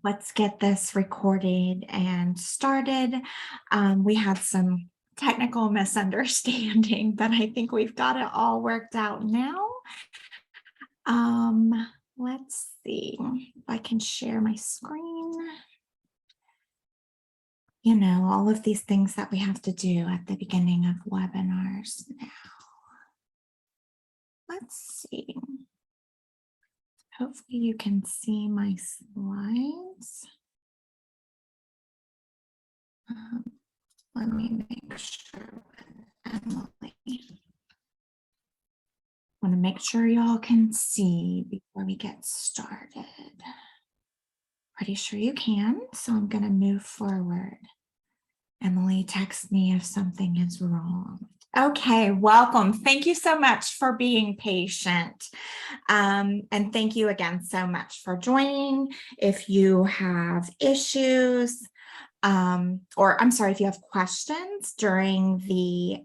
Let's get this recorded and started. We had some technical misunderstanding, but I think we've got it all worked out now. Let's see if I can share my screen. You know, all of these things that we have to do at the beginning of webinars now. Let's see. Hopefully you can see my slides. Let me make sure, Emily. Want to make sure y'all can see before we get started. Pretty sure you can, so I'm going to move forward. Emily, text me if something is wrong. Okay, welcome. Thank you so much for being patient. And thank you again so much for joining. If you have issues, or I'm sorry, if you have questions during the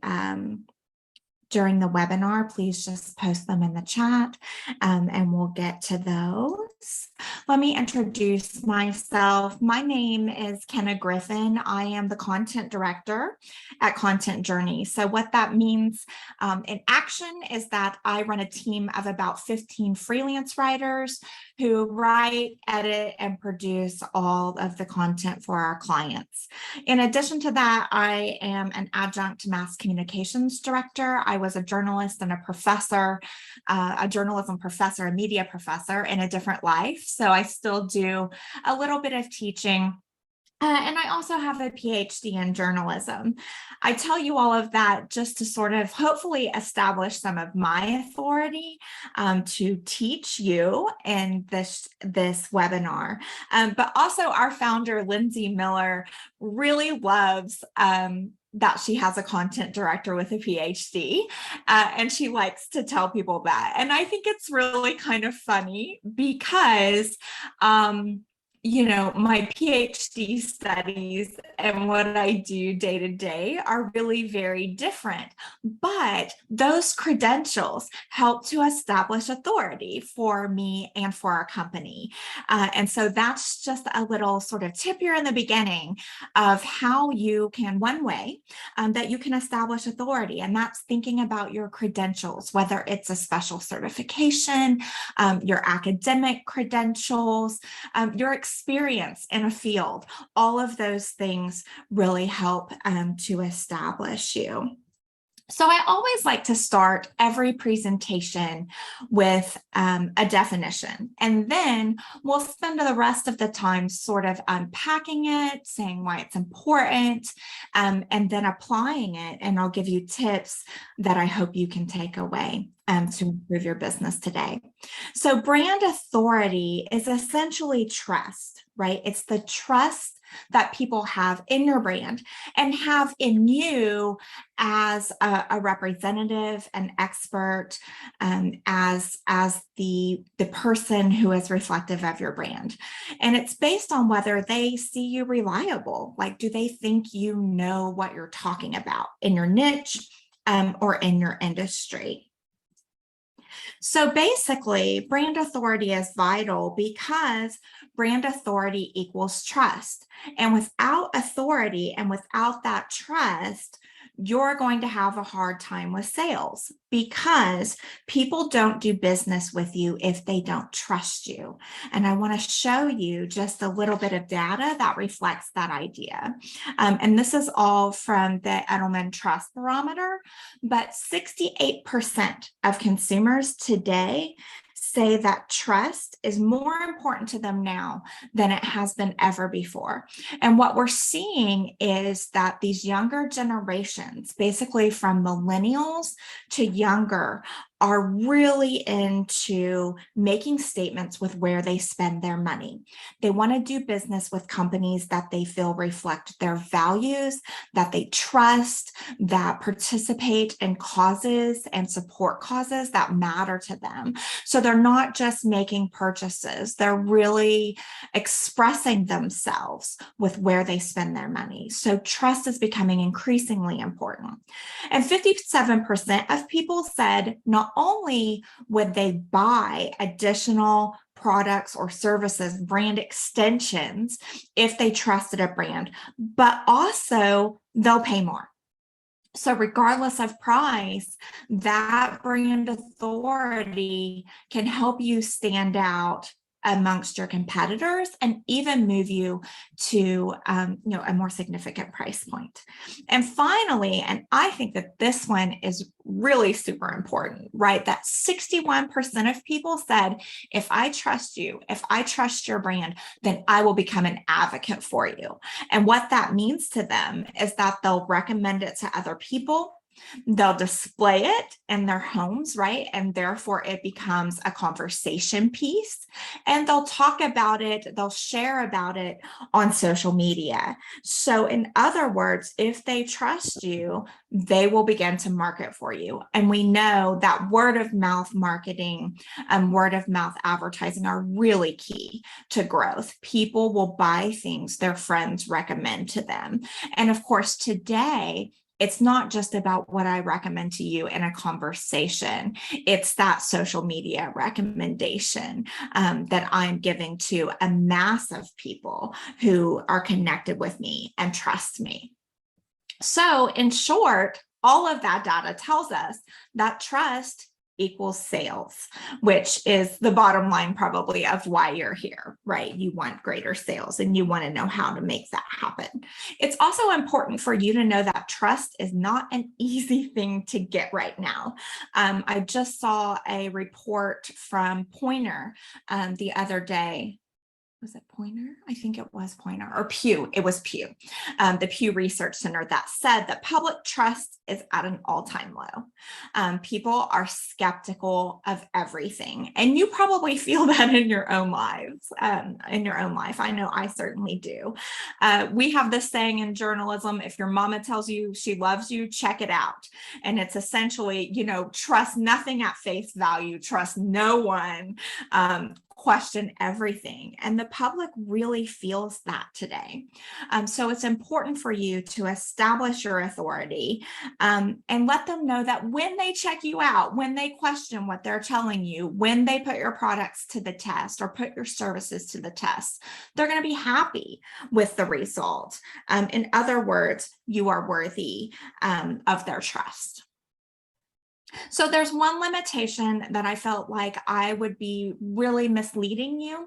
webinar, please just post them in the chat and we'll get to those. Let me introduce myself. My name is Kenna Griffin. I am the content director at Content Journey. So what that means in action is that I run a team of about 15 freelance writers who write, edit, and produce all of the content for our clients. In addition to that, I am an adjunct mass communications director. I was a journalist and a professor, a journalism professor, a media professor in a different life. So I still do a little bit of teaching. And I also have a PhD in journalism. I tell you all of that just to sort of hopefully establish some of my authority to teach you in this webinar. But also our founder, Lindsay Miller, really loves that she has a content director with a PhD, and she likes to tell people that. And I think it's really kind of funny because you know, my PhD studies and what I do day to day are really very different, but those credentials help to establish authority for me and for our company. And so that's just a little sort of tip here in the beginning of how you can, one way that you can establish authority, and that's thinking about your credentials, whether it's a special certification, your academic credentials, your experience in a field. All of those things really help to establish you. So I always like to start every presentation with a definition, and then we'll spend the rest of the time sort of unpacking it, saying why it's important, and then applying it. And I'll give you tips that I hope you can take away to improve your business today. So brand authority is essentially trust, right? It's the trust that people have in your brand and have in you as a representative, an expert, as the person who is reflective of your brand. And it's based on whether they see you reliable. Like, do they think you know what you're talking about in your niche or in your industry? So basically, brand authority is vital because brand authority equals trust. And without authority and without that trust, you're going to have a hard time with sales because people don't do business with you if they don't trust you. And I want to show you just a little bit of data that reflects that idea. And this is all from the Edelman Trust Barometer, but 68% of consumers today say that trust is more important to them now than it has been ever before. And what we're seeing is that these younger generations, basically from millennials to younger, are really into making statements with where they spend their money. They want to do business with companies that they feel reflect their values, that they trust, that participate in causes and support causes that matter to them. So they're not just making purchases, they're really expressing themselves with where they spend their money. So trust is becoming increasingly important. And 57% of people said not only would they buy additional products or services, brand extensions, if they trusted a brand, but also they'll pay more. So regardless of price, that brand authority can help you stand out amongst your competitors and even move you to a more significant price point. And finally, and I think that this one is really super important, right? That 61% of people said, if I trust you, if I trust your brand, then I will become an advocate for you. And what that means to them is that they'll recommend it to other people. They'll display it in their homes, right? And therefore it becomes a conversation piece. And they'll talk about it, they'll share about it on social media. So in other words, if they trust you, they will begin to market for you. And we know that word of mouth marketing and word of mouth advertising are really key to growth. People will buy things their friends recommend to them. And of course, today, it's not just about what I recommend to you in a conversation. It's that social media recommendation that I'm giving to a mass of people who are connected with me and trust me. So in short, all of that data tells us that trust equals sales, which is the bottom line probably of why you're here, right? You want greater sales and you want to know how to make that happen. It's also important for you to know that trust is not an easy thing to get right now. I just saw a report from Poynter the other day. Was it Poynter? I think it was Poynter or Pew. It was Pew, the Pew Research Center, that said that public trust is at an all-time low. People are skeptical of everything, and you probably feel that in your own lives. In your own life, I know I certainly do. We have this saying in journalism: if your mama tells you she loves you, check it out. And it's essentially, trust nothing at face value, trust no one. Question everything. And the public really feels that today. So it's important for you to establish your authority and let them know that when they check you out, when they question what they're telling you, when they put your products to the test or put your services to the test, they're going to be happy with the result. In other words, you are worthy of their trust. So there's one limitation that I felt like I would be really misleading you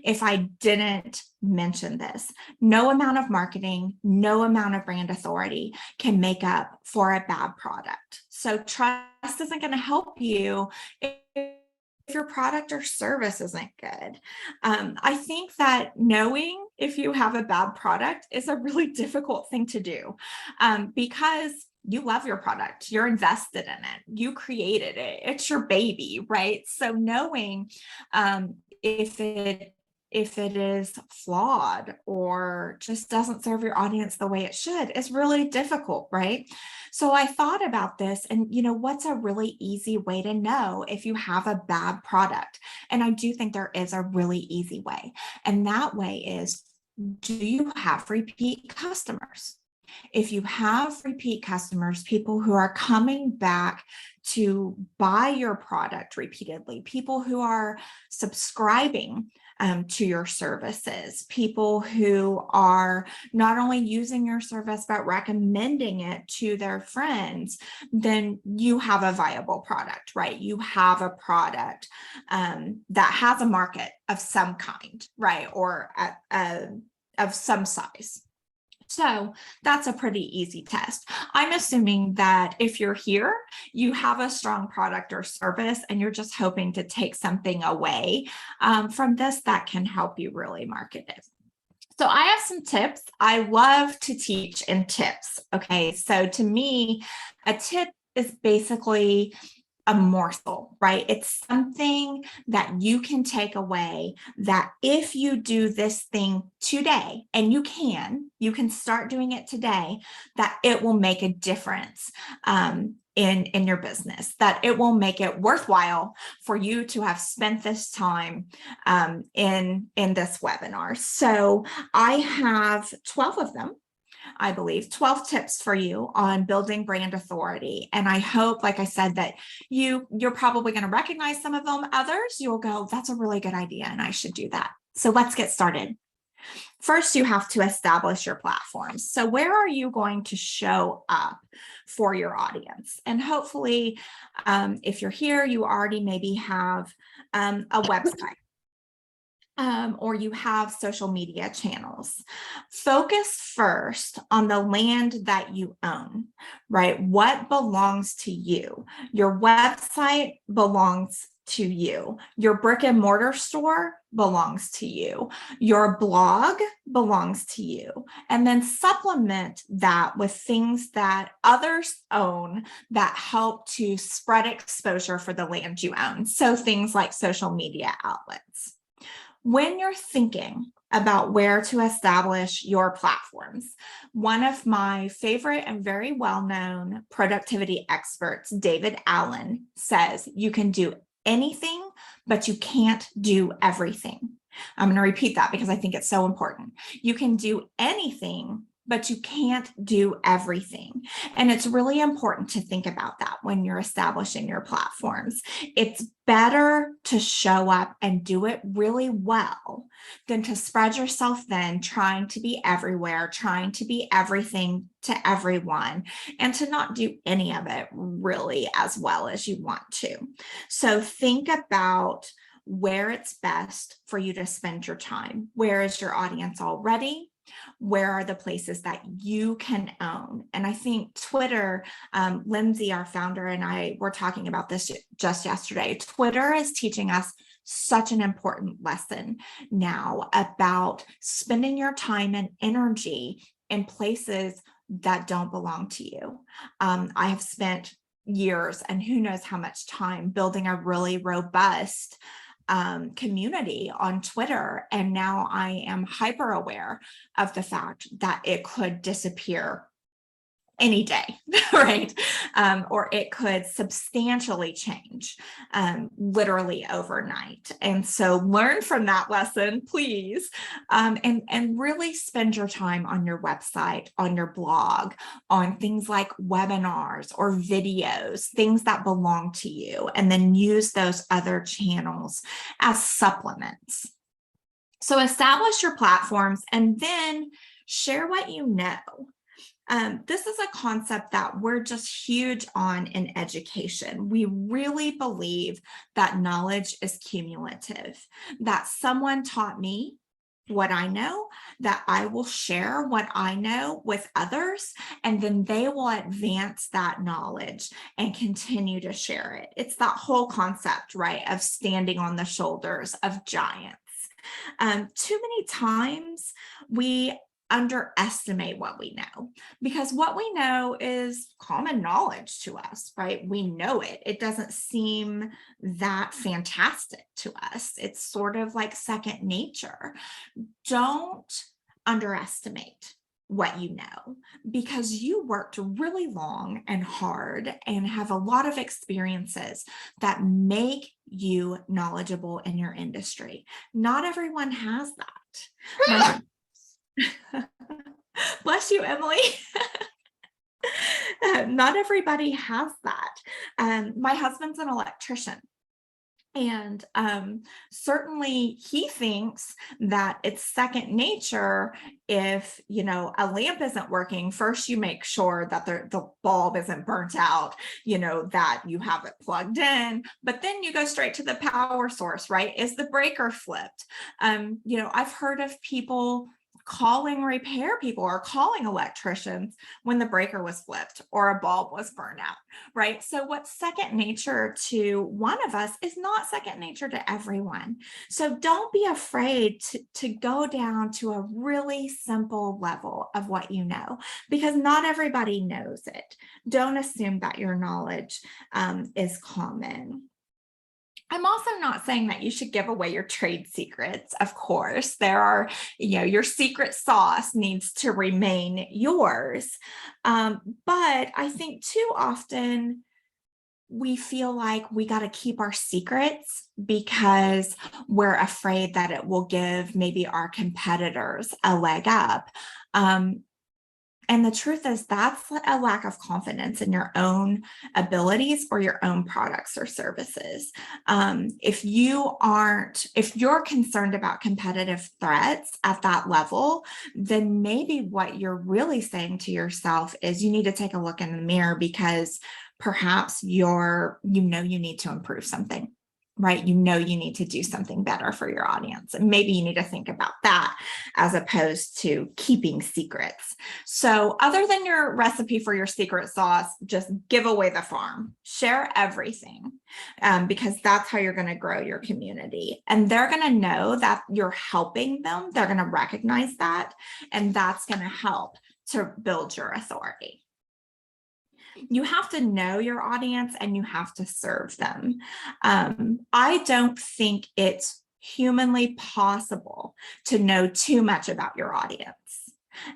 if I didn't mention this. No amount of marketing, no amount of brand authority can make up for a bad product. So trust isn't going to help you if your product or service isn't good. I think that knowing if you have a bad product is a really difficult thing to do because you love your product, you're invested in it, you created it, it's your baby, right? So knowing if it is flawed or just doesn't serve your audience the way it should is really difficult, right? So I thought about this and, what's a really easy way to know if you have a bad product? And I do think there is a really easy way. And that way is, do you have repeat customers? If you have repeat customers, people who are coming back to buy your product repeatedly, people who are subscribing to your services, people who are not only using your service, but recommending it to their friends, then you have a viable product, right? You have a product that has a market of some kind, right? Or of some size. So that's a pretty easy test. I'm assuming that if you're here, you have a strong product or service and you're just hoping to take something away from this that can help you really market it. So I have some tips. I love to teach in tips. Okay, so to me, a tip is basically a morsel, right? It's something that you can take away that if you do this thing today, and you can start doing it today, that it will make a difference in your business, that it will make it worthwhile for you to have spent this time in this webinar. So I have 12 of them. I believe, 12 tips for you on building brand authority. And I hope, like I said, that you're probably going to recognize some of them. Others, you'll go, that's a really good idea and I should do that. So let's get started. First, you have to establish your platforms. So where are you going to show up for your audience? And hopefully, if you're here, you already maybe have a website. Or you have social media channels. Focus first on the land that you own, right? What belongs to you? Your website belongs to you. Your brick and mortar store belongs to you. Your blog belongs to you. And then supplement that with things that others own that help to spread exposure for the land you own. So things like social media outlets. When you're thinking about where to establish your platforms, one of my favorite and very well-known productivity experts, David Allen, says you can do anything, but you can't do everything. I'm going to repeat that because I think it's so important. You can do anything, but you can't do everything. And it's really important to think about that when you're establishing your platforms. It's better to show up and do it really well than to spread yourself thin, trying to be everywhere, trying to be everything to everyone, and to not do any of it really as well as you want to. So think about where it's best for you to spend your time. Where is your audience already? Where are the places that you can own? And I think Twitter, Lindsay, our founder, and I were talking about this just yesterday. Twitter is teaching us such an important lesson now about spending your time and energy in places that don't belong to you. I have spent years and who knows how much time building a really robust community on Twitter. And now I am hyper aware of the fact that it could disappear any day, right? Or it could substantially change literally overnight. And so learn from that lesson, please, and really spend your time on your website, on your blog, on things like webinars or videos, things that belong to you, and then use those other channels as supplements. So establish your platforms and then share what you know. This is a concept that we're just huge on in education. We really believe that knowledge is cumulative, that someone taught me what I know, that I will share what I know with others, and then they will advance that knowledge and continue to share it. It's that whole concept, right, of standing on the shoulders of giants. Too many times we underestimate what we know, because what we know is common knowledge to us, right? We know it. It doesn't seem that fantastic to us. It's sort of like second nature. Don't underestimate what you know, because you worked really long and hard and have a lot of experiences that make you knowledgeable in your industry. Not everyone has that. Bless you, Emily. Not everybody has that. My husband's an electrician. And certainly he thinks that it's second nature. If, you know, a lamp isn't working, first you make sure that the bulb isn't burnt out, you know, that you have it plugged in, but then you go straight to the power source, right? Is the breaker flipped? You know, I've heard of people calling repair people or calling electricians when the breaker was flipped or a bulb was burned out, right? So what's second nature to one of us is not second nature to everyone. So don't be afraid to go down to a really simple level of what you know, because not everybody knows it. Don't assume that your knowledge is common. I'm also not saying that you should give away your trade secrets. Of course, there are, you know, your secret sauce needs to remain yours. But I think too often we feel like we got to keep our secrets because we're afraid that it will give maybe our competitors a leg up. And the truth is, that's a lack of confidence in your own abilities or your own products or services. If you're concerned about competitive threats at that level, then maybe what you're really saying to yourself is you need to take a look in the mirror, because perhaps you need to improve something. Right? You need to do something better for your audience. And maybe you need to think about that as opposed to keeping secrets. So other than your recipe for your secret sauce, just give away the farm, share everything, because that's how you're going to grow your community. And they're going to know that you're helping them. They're going to recognize that. And that's going to help to build your authority. You have to know your audience and you have to serve them. I don't think it's humanly possible to know too much about your audience.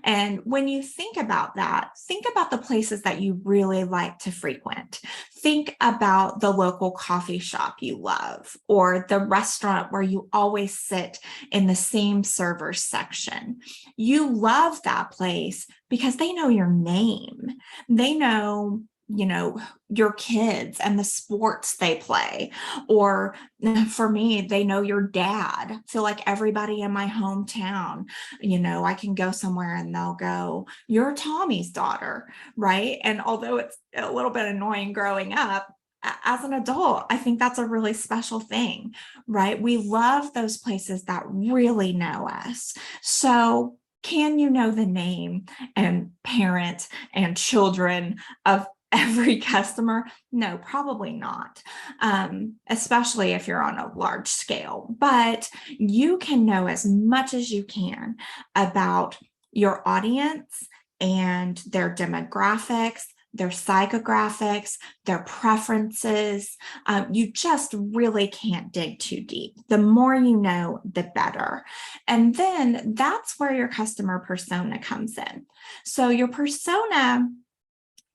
And when you think about that, think about the places that you really like to frequent. Think about the local coffee shop you love, or the restaurant where you always sit in the same server's section. You love that place because they know your name. They know your kids and the sports they play. Or for me, they know your dad. I feel like everybody in my hometown, I can go somewhere and they'll go, "You're Tommy's daughter," right? And although it's a little bit annoying growing up, as an adult, I think that's a really special thing, right? We love those places that really know us. So can you know the name and parent and children of every customer? No, probably not, especially if you're on a large scale. But you can know as much as you can about your audience and their demographics, their psychographics, their preferences. You just really can't dig too deep. The more you know, the better. And then that's where your customer persona comes in. So your persona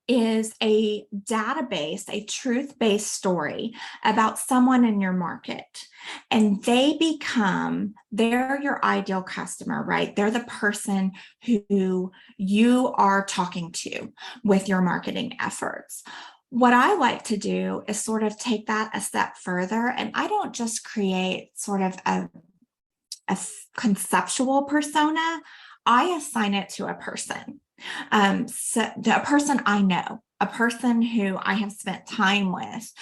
is a database, a truth-based story about someone in your market. And they're your ideal customer, right? They're the person who you are talking to with your marketing efforts. What I like to do is sort of take that a step further, and I don't just create sort of a conceptual persona. I assign it to a person. So a person I know, a person who I have spent time with,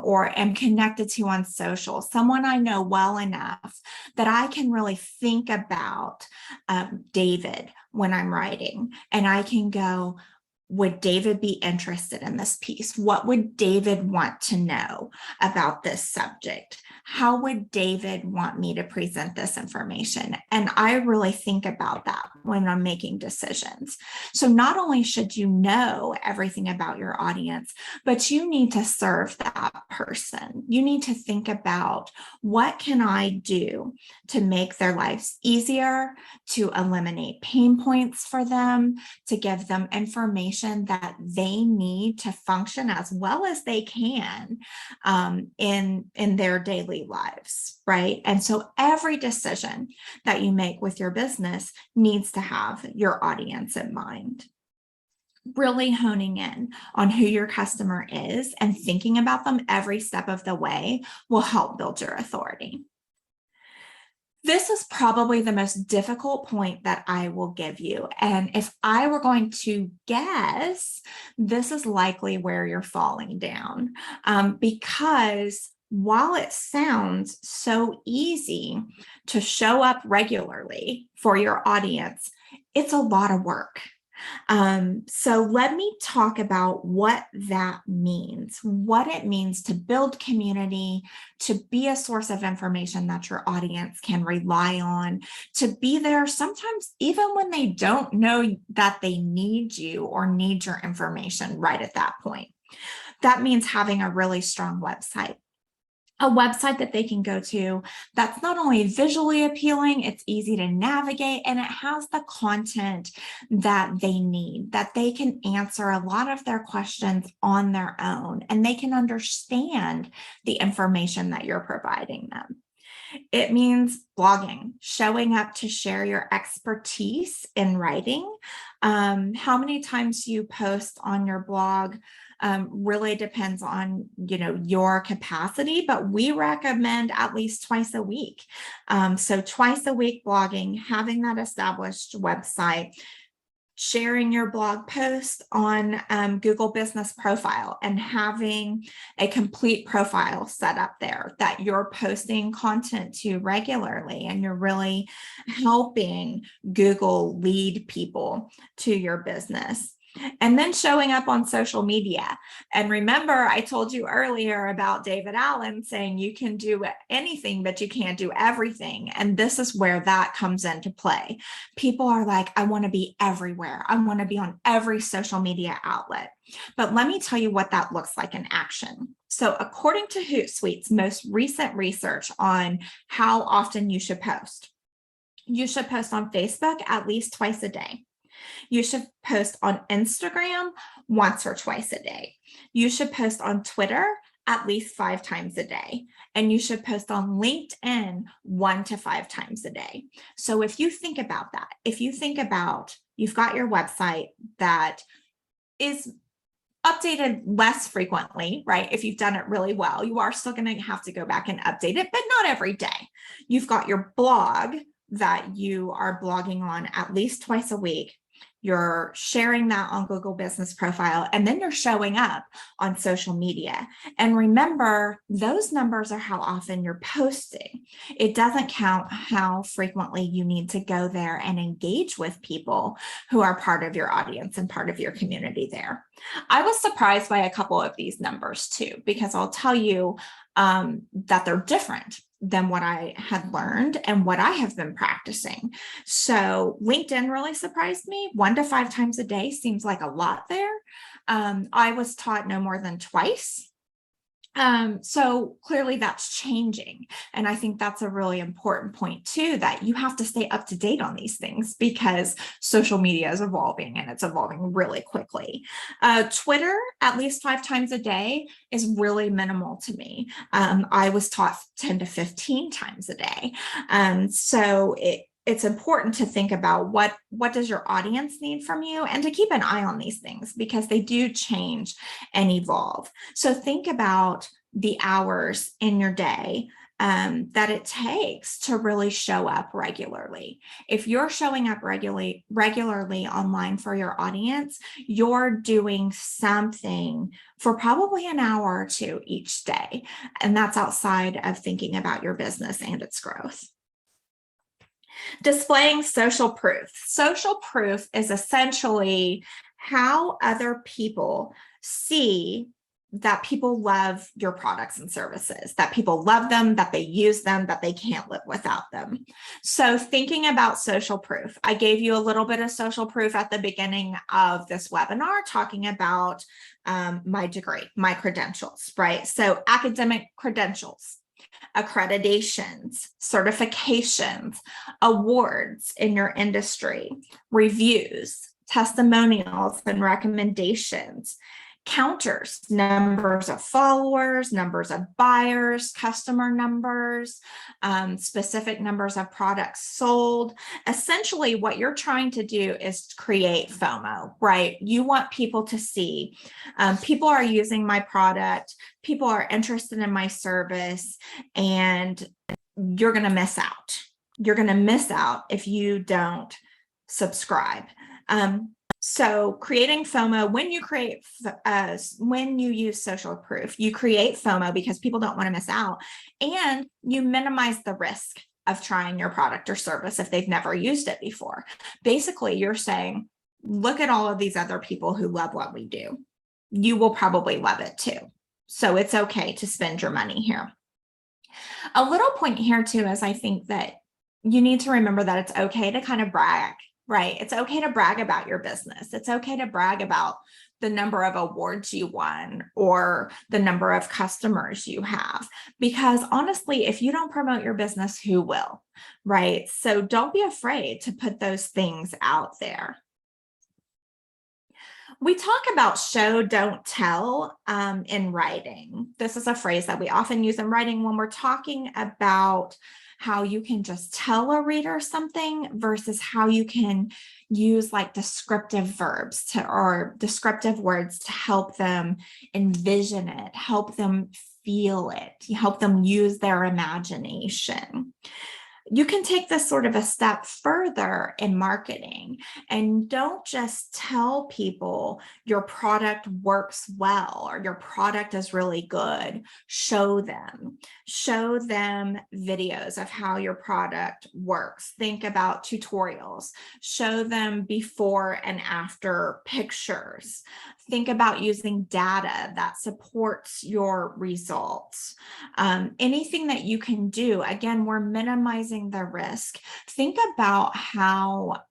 or am connected to on social, someone I know well enough that I can really think about David when I'm writing, and I can go, would David be interested in this piece? What would David want to know about this subject? How would David want me to present this information? And I really think about that when I'm making decisions. So not only should you know everything about your audience, but you need to serve that person. You need to think about, what can I do to make their lives easier, to eliminate pain points for them, to give them information that they need to function as well as they can in their daily lives, right? And so every decision that you make with your business needs to have your audience in mind. Really honing in on who your customer is and thinking about them every step of the way will help build your authority. This is probably the most difficult point that I will give you. And if I were going to guess, this is likely where you're falling down, because while it sounds so easy to show up regularly for your audience, it's a lot of work. So let me talk about what that means, what it means to build community, to be a source of information that your audience can rely on, to be there sometimes even when they don't know that they need you or need your information right at that point. That means having a really strong website. A website that they can go to that's not only visually appealing, it's easy to navigate, and it has the content that they need, that they can answer a lot of their questions on their own, and they can understand the information that you're providing them. It means blogging, showing up to share your expertise in writing. How many times you post on your blog really depends on, your capacity, but we recommend at least twice a week. So twice a week blogging, having that established website, sharing your blog post on Google Business Profile, and having a complete profile set up there that you're posting content to regularly, and you're really helping Google lead people to your business. And then showing up on social media. And remember, I told you earlier about David Allen saying you can do anything, but you can't do everything. And this is where that comes into play. People are like, I want to be everywhere. I want to be on every social media outlet. But let me tell you what that looks like in action. So according to Hootsuite's most recent research on how often you should post on Facebook at least twice a day. You should post on Instagram once or twice a day. You should post on Twitter at least 5 times a day. And you should post on LinkedIn 1 to 5 times a day. So if you think about that, if you think about you've got your website that is updated less frequently, right? If you've done it really well, you are still going to have to go back and update it, but not every day. You've got your blog that you are blogging on at least twice a week. You're sharing that on Google Business Profile, and then you're showing up on social media. And remember, those numbers are how often you're posting. It doesn't count how frequently you need to go there and engage with people who are part of your audience and part of your community there. I was surprised by a couple of these numbers too, because I'll tell you that they're different than what I had learned and what I have been practicing. So LinkedIn really surprised me. 1 to 5 times a day seems like a lot there. I was taught no more than twice. So clearly that's changing. And I think that's a really important point too, that you have to stay up to date on these things because social media is evolving and it's evolving really quickly. Twitter, at least 5 times a day is really minimal to me. I was taught 10 to 15 times a day. So it's important to think about what does your audience need from you, and to keep an eye on these things because they do change and evolve. So think about the hours in your day that it takes to really show up regularly. If you're showing up regularly online for your audience, you're doing something for probably an hour or 2 each day. And that's outside of thinking about your business and its growth. Displaying social proof. Social proof is essentially how other people see that people love your products and services, that people love them, that they use them, that they can't live without them. So thinking about social proof, I gave you a little bit of social proof at the beginning of this webinar, talking about my degree, my credentials, right? So academic credentials, accreditations, certifications, awards in your industry, reviews, testimonials and recommendations, counters, numbers of followers, numbers of buyers, customer numbers, specific numbers of products sold. Essentially, what you're trying to do is create FOMO, right? You want people to see people are using my product, people are interested in my service, and you're going to miss out. You're going to miss out if you don't subscribe. So creating FOMO, when you use social proof, you create FOMO because people don't want to miss out, and you minimize the risk of trying your product or service if they've never used it before. Basically, you're saying, look at all of these other people who love what we do. You will probably love it too. So it's okay to spend your money here. A little point here too is I think that you need to remember that it's okay to kind of brag. Right. It's okay to brag about your business. It's okay to brag about the number of awards you won or the number of customers you have, because honestly, if you don't promote your business, who will? Right. So don't be afraid to put those things out there. We talk about show, don't tell in writing. This is a phrase that we often use in writing when we're talking about how you can just tell a reader something versus how you can use like descriptive verbs or descriptive words to help them envision it, help them feel it, help them use their imagination. You can take this sort of a step further in marketing and don't just tell people your product works well or your product is really good. Show them videos of how your product works. Think about tutorials. Show them before and after pictures. Think about using data that supports your results. Anything that you can do. Again, we're minimizing the risk. Think about how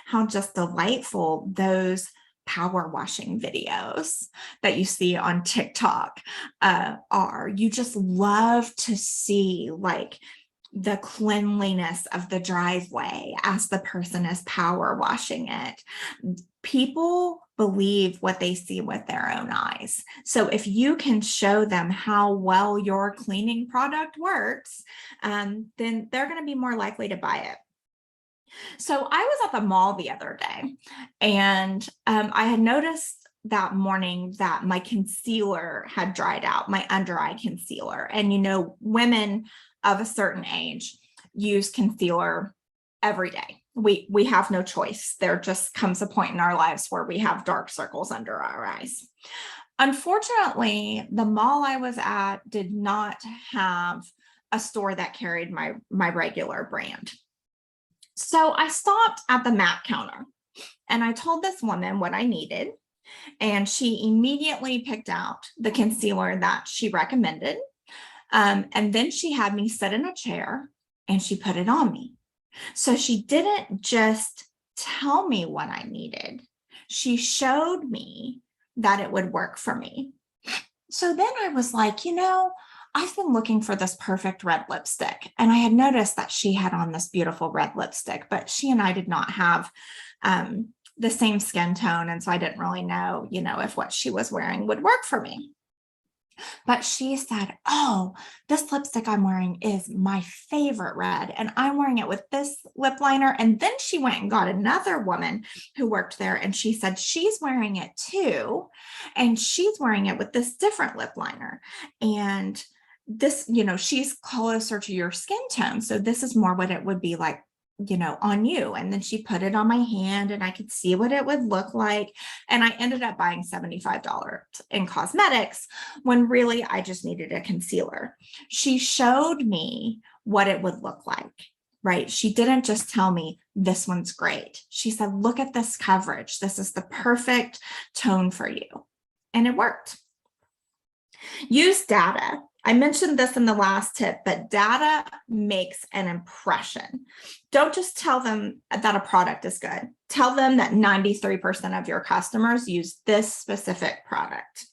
how just delightful those power washing videos that you see on TikTok are. You just love to see like the cleanliness of the driveway as the person is power washing it. People believe what they see with their own eyes. So if you can show them how well your cleaning product works, then they're going to be more likely to buy it. So I was at the mall the other day, and I had noticed that morning that my concealer had dried out, my under eye concealer. And, you know, women of a certain age use concealer every day. We have no choice. There just comes a point in our lives where we have dark circles under our eyes. Unfortunately, the mall I was at did not have a store that carried my regular brand. So I stopped at the MAC counter and I told this woman what I needed, and she immediately picked out the concealer that she recommended. And then she had me sit in a chair and she put it on me. So she didn't just tell me what I needed. She showed me that it would work for me. So then I was like, you know, I've been looking for this perfect red lipstick. And I had noticed that she had on this beautiful red lipstick, but she and I did not have the same skin tone. And so I didn't really know, you know, if what she was wearing would work for me. But she said, oh, this lipstick I'm wearing is my favorite red, and I'm wearing it with this lip liner. And then she went and got another woman who worked there, and she said she's wearing it too, and she's wearing it with this different lip liner. And this, you know, she's closer to your skin tone. So this is more what it would be like, you know, on you. And then she put it on my hand and I could see what it would look like. And I ended up buying $75 in cosmetics when really I just needed a concealer. She showed me what it would look like, right? She didn't just tell me this one's great. She said, look at this coverage. This is the perfect tone for you. And it worked. Use data. I mentioned this in the last tip, but data makes an impression. Don't just tell them that a product is good. Tell them that 93% of your customers use this specific product.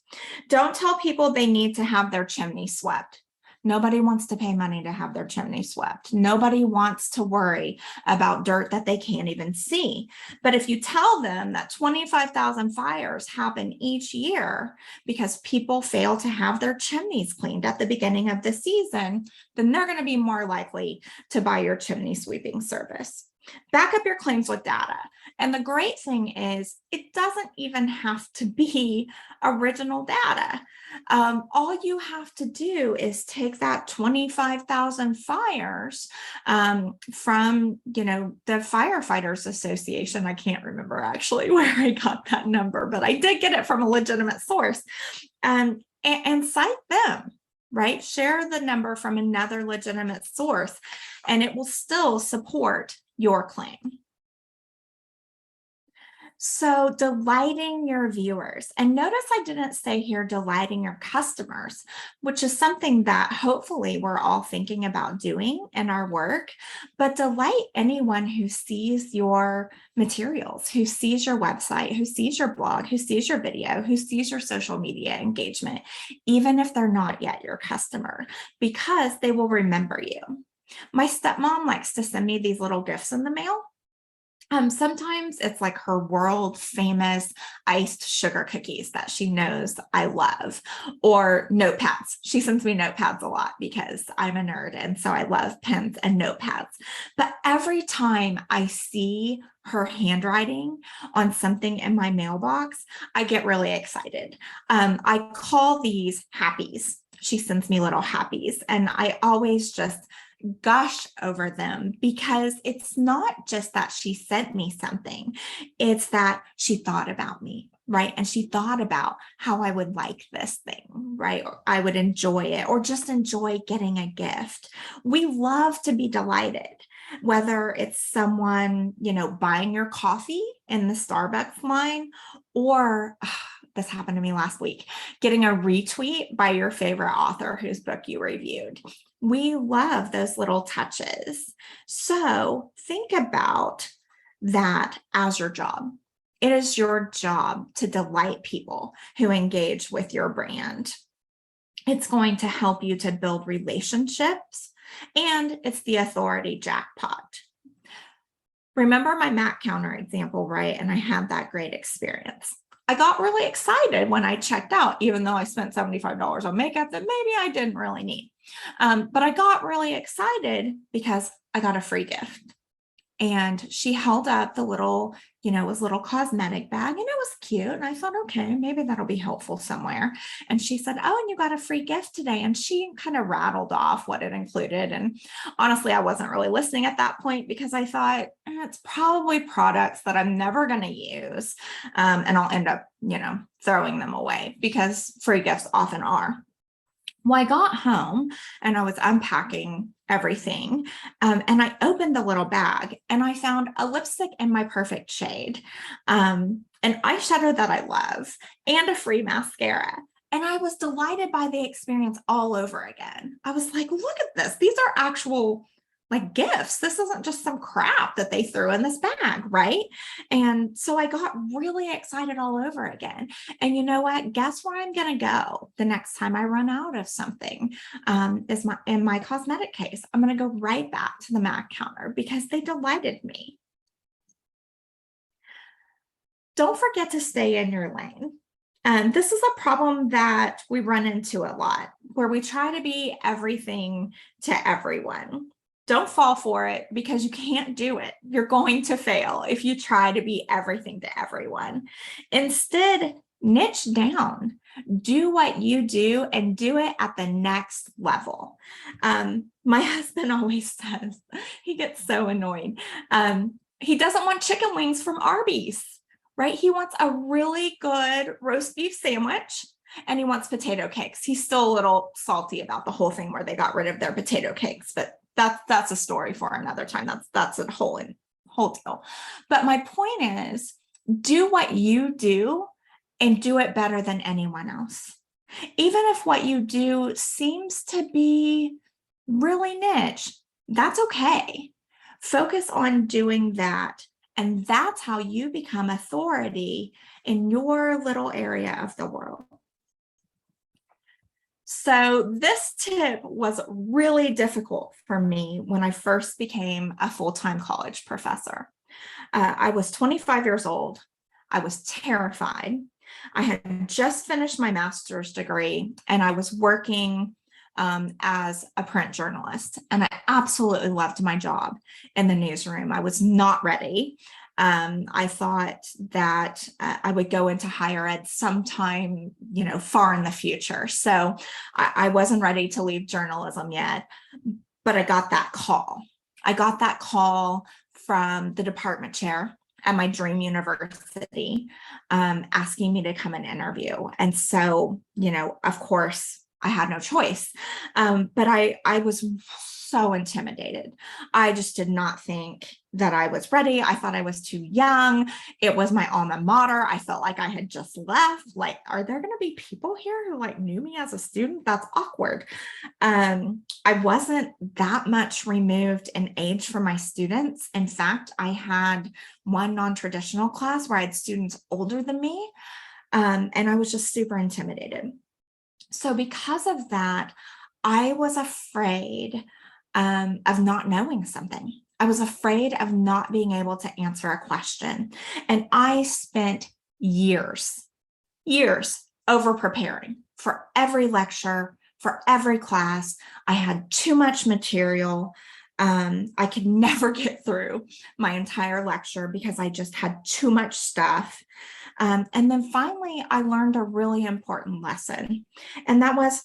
Don't tell people they need to have their chimney swept. Nobody wants to pay money to have their chimney swept. Nobody wants to worry about dirt that they can't even see. But if you tell them that 25,000 fires happen each year because people fail to have their chimneys cleaned at the beginning of the season, then they're going to be more likely to buy your chimney sweeping service. Back up your claims with data. And the great thing is it doesn't even have to be original data. All you have to do is take that 25,000 fires from, you know, the Firefighters Association. I can't remember actually where I got that number, but I did get it from a legitimate source, and cite them. Right? Share the number from another legitimate source, and it will still support your claim. So delighting your viewers, and notice I didn't say here delighting your customers, which is something that hopefully we're all thinking about doing in our work, but delight anyone who sees your materials, who sees your website, who sees your blog, who sees your video, who sees your social media engagement, even if they're not yet your customer, because they will remember you. My stepmom likes to send me these little gifts in the mail. Sometimes it's like her world famous iced sugar cookies that she knows I love, or notepads. She sends me notepads a lot because I'm a nerd. And so I love pens and notepads. But every time I see her handwriting on something in my mailbox, I get really excited. I call these happies. She sends me little happies, and I always just gush over them because it's not just that she sent me something, it's that she thought about me, right? And she thought about how I would like this thing, right? Or I would enjoy it, or just enjoy getting a gift. We love to be delighted, whether it's someone, buying your coffee in the Starbucks line, or this happened to me last week, getting a retweet by your favorite author whose book you reviewed. We love those little touches. So think about that as your job. It is your job to delight people who engage with your brand. It's going to help you to build relationships, and it's the authority jackpot. Remember my Mac counter example, right? And I had that great experience. I got really excited when I checked out, even though I spent $75 on makeup that maybe I didn't really need. But I got really excited because I got a free gift. And she held up the little, it was a little cosmetic bag, and it was cute. And I thought, okay, maybe that'll be helpful somewhere. And she said, oh, and you got a free gift today. And she kind of rattled off what it included. And honestly, I wasn't really listening at that point because I thought it's probably products that I'm never going to use. And I'll end up, throwing them away because free gifts often are. Well, I got home and I was unpacking everything, and I opened the little bag and I found a lipstick in my perfect shade, an eyeshadow that I love, and a free mascara. And I was delighted by the experience all over again. I was like, look at this. These are actual gifts. This isn't just some crap that they threw in this bag, right? And so I got really excited all over again. And you know what? Guess where I'm going to go the next time I run out of something? Is in my cosmetic case. I'm going to go right back to the Mac counter because they delighted me. Don't forget to stay in your lane. And this is a problem that we run into a lot, where we try to be everything to everyone. Don't fall for it because you can't do it. You're going to fail if you try to be everything to everyone. Instead, niche down. Do what you do and do it at the next level. My husband always says, he gets so annoyed. He doesn't want chicken wings from Arby's, right? He wants a really good roast beef sandwich, and he wants potato cakes. He's still a little salty about the whole thing where they got rid of their potato cakes, but that's a story for another time. That's a whole deal. But my point is, do what you do and do it better than anyone else. Even if what you do seems to be really niche, that's okay. Focus on doing that. And that's how you become authority in your little area of the world. So this tip was really difficult for me when I first became a full-time college professor. I was 25 years old. I was terrified. I had just finished my master's degree, and I was working as a print journalist, and I absolutely loved my job in the newsroom. I was not ready. I thought that I would go into higher ed sometime, far in the future. So I wasn't ready to leave journalism yet, but I got that call. I got that call from the department chair at my dream university, asking me to come and interview. And so, of course, I had no choice. But I was so intimidated. I just did not think that I was ready. I thought I was too young. It was my alma mater. I felt like I had just left. Like, are there going to be people here who knew me as a student? That's awkward. I wasn't that much removed in age from my students. In fact, I had one non-traditional class where I had students older than me. And I was just super intimidated. So because of that, I was afraid of not knowing something. I was afraid of not being able to answer a question. And I spent years over preparing for every lecture, for every class. I had too much material. I could never get through my entire lecture because I just had too much stuff. And then finally, I learned a really important lesson, and that was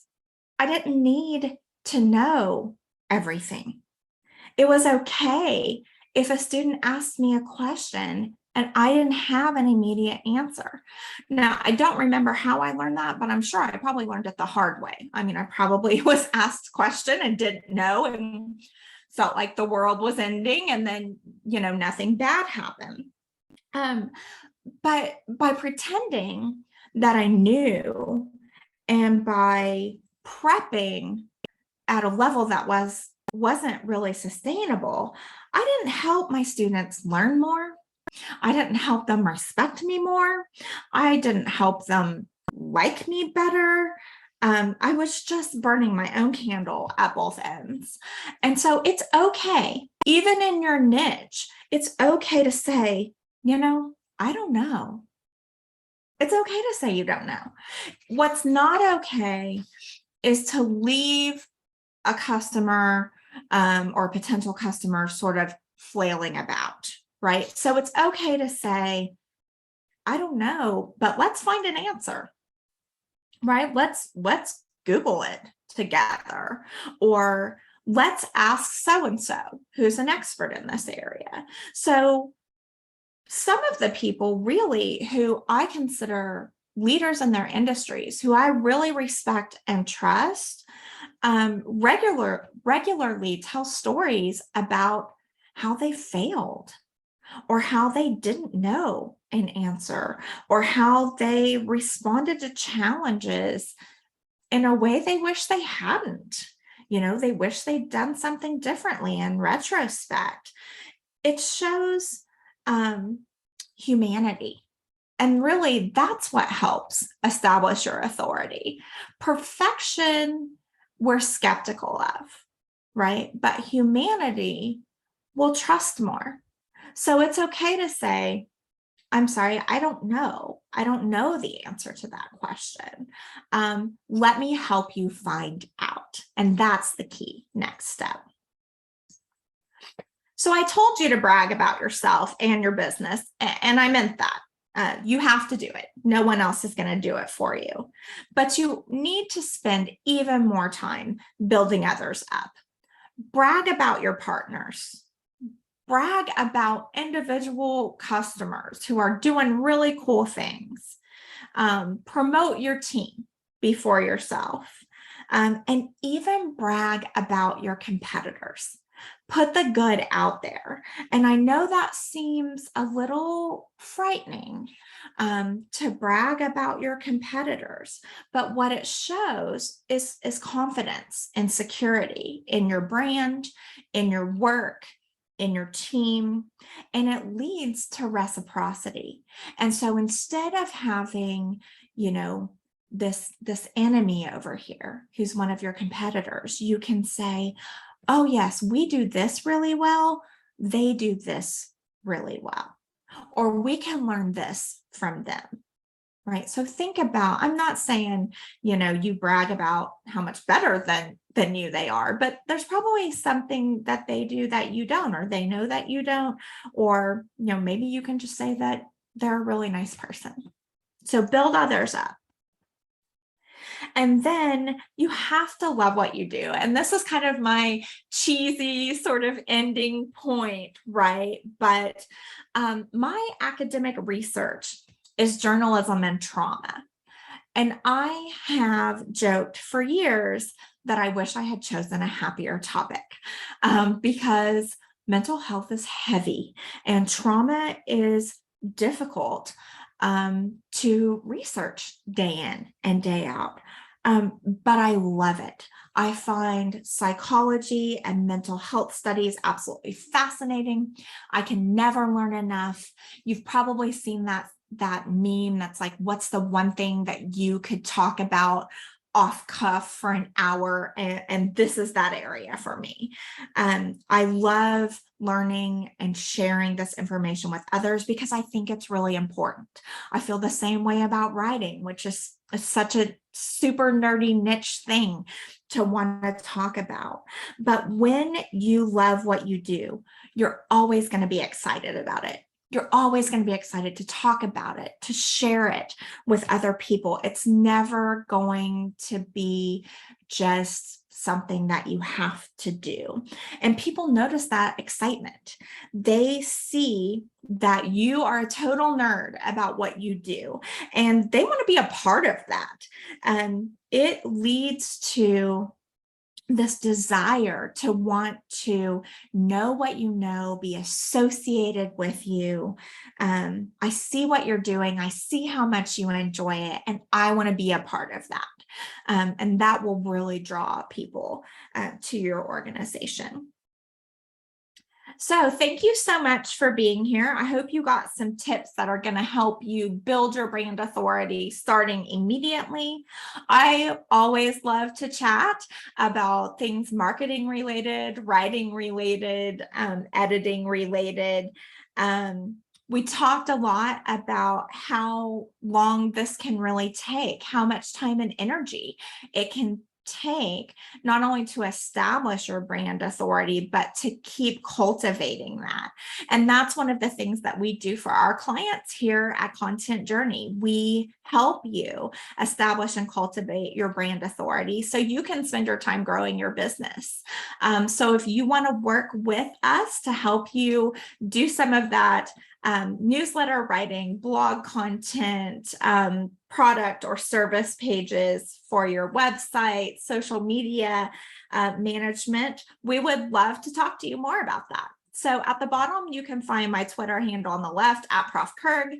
I didn't need to know everything. It was okay if a student asked me a question and I didn't have an immediate answer. Now, I don't remember how I learned that, but I'm sure I probably learned it the hard way. I mean, I probably was asked a question and didn't know and felt like the world was ending, and then, nothing bad happened. But by pretending that I knew and by prepping at a level that wasn't really sustainable, I didn't help my students learn more. I didn't help them respect me more. I didn't help them like me better. I was just burning my own candle at both ends. And so it's okay, even in your niche, it's okay to say, I don't know. It's okay to say you don't know. What's not okay is to leave a customer or a potential customer sort of flailing about, right? So it's okay to say, I don't know, but let's find an answer, right? Let's Google it together, or let's ask so-and-so who's an expert in this area. So some of the people really who I consider leaders in their industries, who I really respect and trust, regularly tell stories about how they failed, or how they didn't know an answer, or how they responded to challenges in a way they wish they hadn't. They wish they'd done something differently in retrospect. It shows humanity. And really, that's what helps establish your authority. Perfection, we're skeptical of, right? But humanity will trust more. So it's okay to say, I'm sorry, I don't know. I don't know the answer to that question. Let me help you find out. And that's the key next step. So I told you to brag about yourself and your business, and I meant that. You have to do it. No one else is going to do it for you. But you need to spend even more time building others up. Brag about your partners. Brag about individual customers who are doing really cool things. Promote your team before yourself. And even brag about your competitors. Put the good out there. And I know that seems a little frightening, to brag about your competitors, but what it shows is confidence and security in your brand, in your work, in your team, and it leads to reciprocity. And so instead of having, this enemy over here who's one of your competitors, you can say, oh yes, we do this really well, they do this really well, or we can learn this from them, right? So think about, I'm not saying, you brag about how much better than you they are, but there's probably something that they do that you don't, or they know that you don't, or, maybe you can just say that they're a really nice person. So build others up. And then you have to love what you do. And this is kind of my cheesy sort of ending point, right? But my academic research is journalism and trauma. And I have joked for years that I wish I had chosen a happier topic, because mental health is heavy and trauma is difficult to research day in and day out. But I love it. I find psychology and mental health studies absolutely fascinating. I can never learn enough. You've probably seen that meme that's like, what's the one thing that you could talk about off cuff for an hour, and this is that area for me. I love learning and sharing this information with others because I think it's really important. I feel the same way about writing, which is such a super nerdy niche thing to want to talk about. But when you love what you do, you're always going to be excited about it. You're always going to be excited to talk about it, to share it with other people. It's never going to be just something that you have to do. And people notice that excitement. They see that you are a total nerd about what you do, and they want to be a part of that. And it leads to this desire to want to know what you know, be associated with you. I see what you're doing. I see how much you enjoy it, and I want to be a part of that. And that will really draw people to your organization. So thank you so much for being here. I hope you got some tips that are going to help you build your brand authority starting immediately. I always love to chat about things marketing related, writing related, editing related. We talked a lot about how long this can really take, how much time and energy it can take, not only to establish your brand authority, but to keep cultivating that. And that's one of the things that we do for our clients here at Content Journey. We help you establish and cultivate your brand authority so you can spend your time growing your business. So if you want to work with us to help you do some of that newsletter writing, blog content, product or service pages for your website, social media management, we would love to talk to you more about that. So at the bottom, you can find my Twitter handle on the left at Prof. Kerg.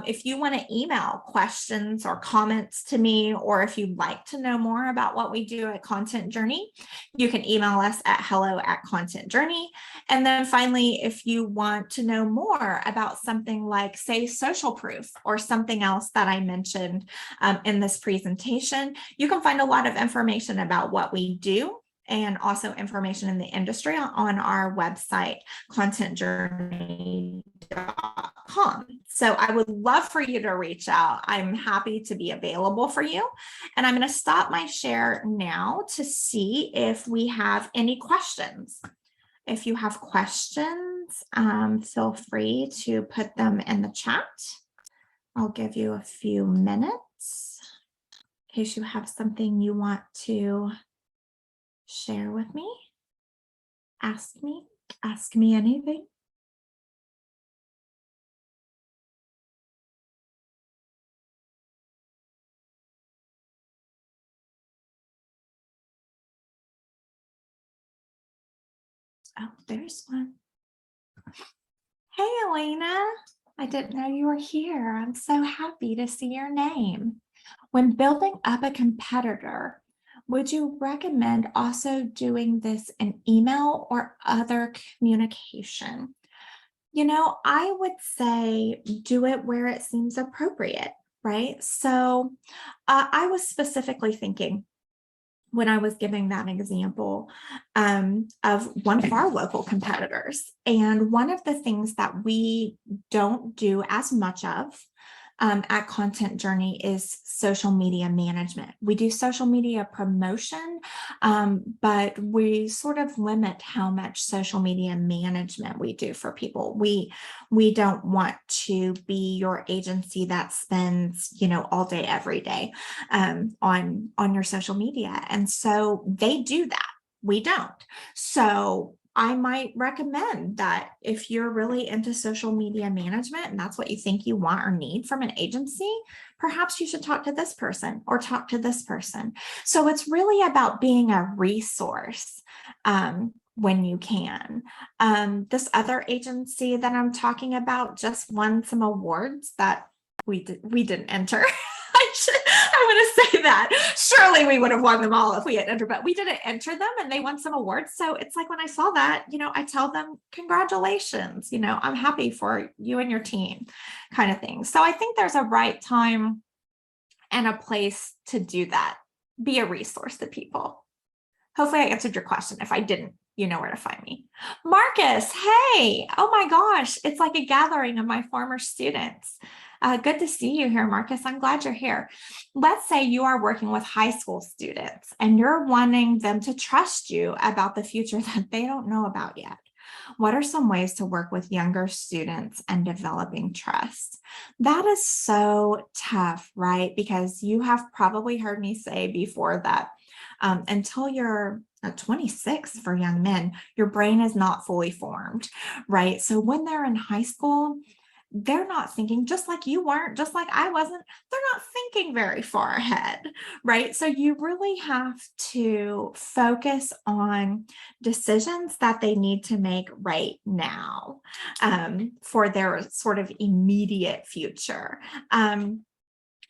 If you want to email questions or comments to me, or if you'd like to know more about what we do at Content Journey, you can email us at hello@contentjourney. And then finally, if you want to know more about something like, say, social proof or something else that I mentioned in this presentation, you can find a lot of information about what we do and also information in the industry on our website, contentjourney.com. So I would love for you to reach out. I'm happy to be available for you. And I'm going to stop my share now to see if we have any questions. If you have questions, feel free to put them in the chat. I'll give you a few minutes in case you have something you want to share with me. Ask me anything. Oh, there's one. Hey, Elena. I didn't know you were here. I'm so happy to see your name. When building up a competitor, would you recommend also doing this in email or other communication? You know, I would say do it where it seems appropriate, right? So I was specifically thinking when I was giving that example of one of our local competitors. And one of the things that we don't do as much of at Content Journey is social media management. We do social media promotion, but we sort of limit how much social media management we do for people. We don't want to be your agency that spends, all day, every day on your social media. And so they do that. We don't. So I might recommend that if you're really into social media management and that's what you think you want or need from an agency, perhaps you should talk to this person or talk to this person. So it's really about being a resource when you can. This other agency that I'm talking about just won some awards that we didn't enter. I want to say that. Surely we would have won them all if we had entered, but we didn't enter them and they won some awards. So it's like when I saw that, I tell them, congratulations, I'm happy for you and your team kind of thing. So I think there's a right time and a place to do that. be a resource to people. Hopefully I answered your question. If I didn't, you know where to find me. Marcus, hey, oh my gosh, it's like a gathering of my former students. Good to see you here, Marcus. I'm glad you're here. Let's say you are working with high school students and you're wanting them to trust you about the future that they don't know about yet. What are some ways to work with younger students and developing trust? That is so tough, right? Because you have probably heard me say before that until you're 26 for young men, your brain is not fully formed, right? So when they're in high school, they're not thinking, just like you weren't, just like I wasn't, they're not thinking very far ahead, right? So you really have to focus on decisions that they need to make right now for their sort of immediate future.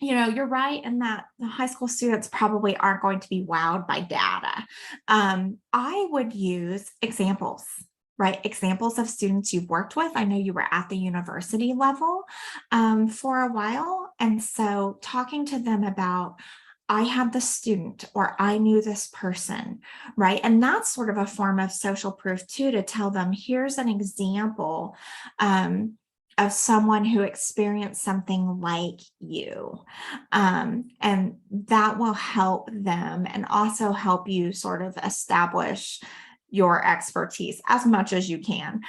You're right in that the high school students probably aren't going to be wowed by data. I would use examples, right? Examples of students you've worked with. I know you were at the university level for a while. And so talking to them about, I had this student or I knew this person, right? And that's sort of a form of social proof too, to tell them, here's an example of someone who experienced something like you. And that will help them and also help you sort of establish your expertise as much as you can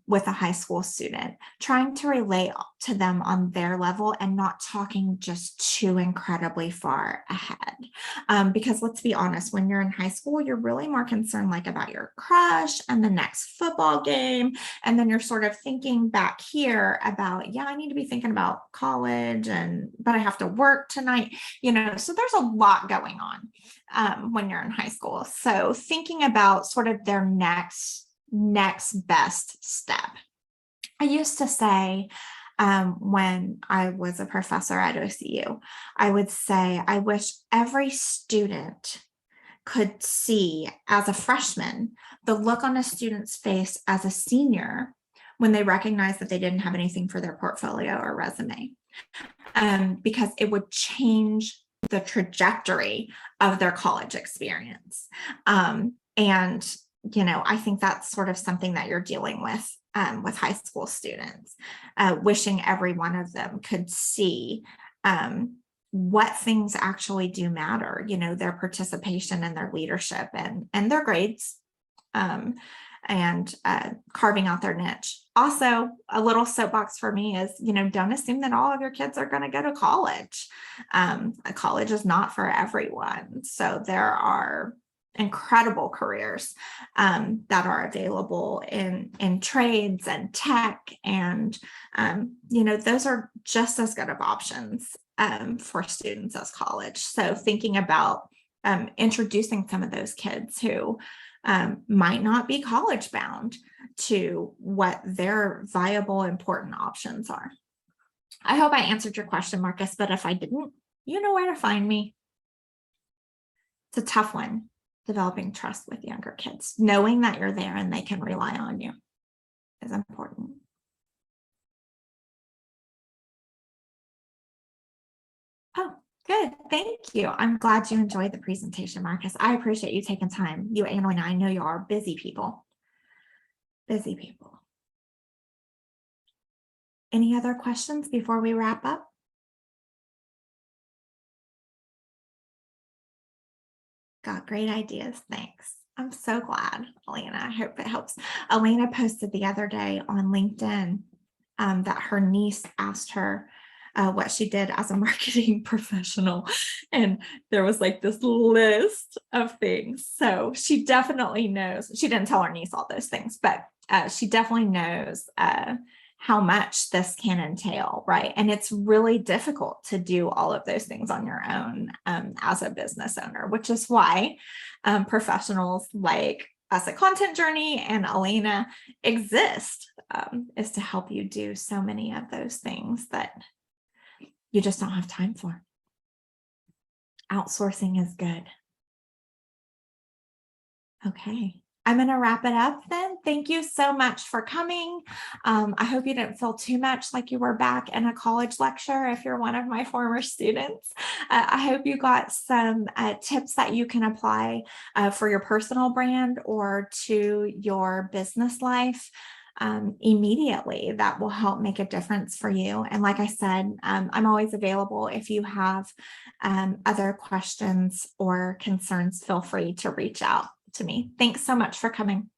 with a high school student, trying to relate to them on their level and not talking just too incredibly far ahead. Because let's be honest, when you're in high school, you're really more concerned like about your crush and the next football game. And then you're sort of thinking back here about, yeah, I need to be thinking about college but I have to work tonight, so there's a lot going on when you're in high school. So thinking about sort of their next best step. I used to say when I was a professor at OCU, I would say, I wish every student could see as a freshman the look on a student's face as a senior when they recognized that they didn't have anything for their portfolio or resume, because it would change the trajectory of their college experience. And I think that's sort of something that you're dealing with high school students, wishing every one of them could see what things actually do matter, their participation and their leadership and their grades, and carving out their niche. Also, a little soapbox for me is, don't assume that all of your kids are going to go to college. College is not for everyone. So there are incredible careers that are available in trades and tech. And, those are just as good of options for students as college. So thinking about introducing some of those kids who might not be college bound to what their viable, important options are. I hope I answered your question, Marcus, but if I didn't, you know where to find me. It's a tough one, developing trust with younger kids. Knowing that you're there and they can rely on you is important. Oh, good. Thank you. I'm glad you enjoyed the presentation, Marcus. I appreciate you taking time. You and I know you are busy people. Busy people. Any other questions before we wrap up? Got great ideas. Thanks. I'm so glad, Elena. I hope it helps. Elena posted the other day on LinkedIn that her niece asked her what she did as a marketing professional. And there was like this list of things. So she definitely knows. She didn't tell her niece all those things, but she definitely knows how much this can entail, right? And it's really difficult to do all of those things on your own as a business owner, which is why professionals like us at Content Journey and Elena exist, is to help you do so many of those things that you just don't have time for. Outsourcing is good. Okay. I'm going to wrap it up then. Thank you so much for coming. I hope you didn't feel too much like you were back in a college lecture if you're one of my former students. I hope you got some tips that you can apply for your personal brand or to your business life immediately. That will help make a difference for you. And like I said, I'm always available. If you have other questions or concerns, feel free to reach out to me. Thanks so much for coming.